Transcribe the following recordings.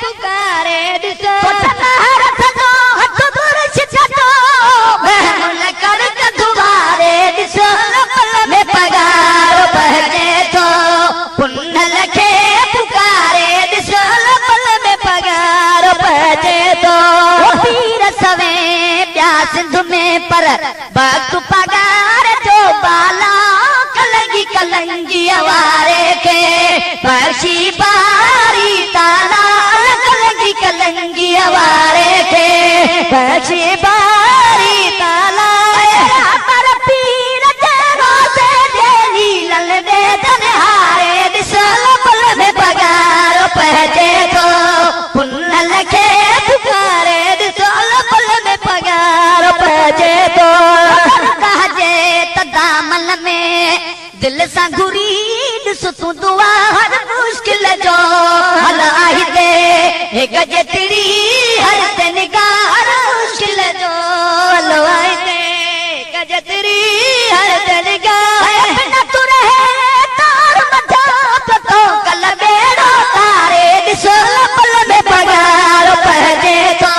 पुकारे ॾिसो पगार पहुचे थो पुनल खे पुकारे ॾिसो पल में पगार पहुचे थो पीर सवे प्या सिंध में पर वक़्त पगार जो बाला कलंगी कलंगी वारे खे बख़्शी बारी ताला कलंगी कलंगी वारे खे बख़्शी बारी ताला पर पीर जरो से जेली लल दे धनहारे ॾिसो पल में पगार पहुचे थो पुनल खे पुकारे ॾिसो पल में पगार पहुचे थो कजे त दामन में दिल सां घुरी ॾिस तूं दुआ हर मुश्किल जो हल आहे ते हिक जेतिरी हर ते निगाह हर मुश्किल जो हल आहे ते हिक जेतिरी हर ते निगाह न तू रहे तार मथा तो कल बेड़ो तारे ॾिसो पल में पगार पहुचे थो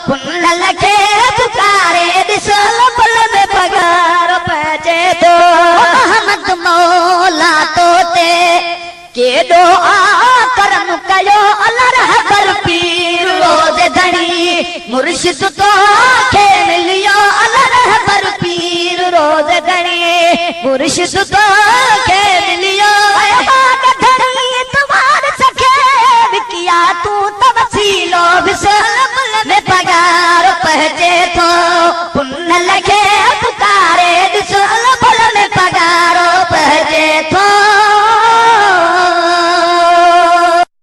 पुनल खे पुकारे ॾिसो पल में पगार पहुचे थो मोहम्मद मौला तो ते केॾो करम कयो अल्लाह रहबर पीर रोज़ धणी मुर्शिद तो खे मिलियो अल्लाह रहबर पीर रोज़ धणी मुर्शिद तो खे मिलियो धणी तुम्हार सखे विकिया तू त वसीलो विसो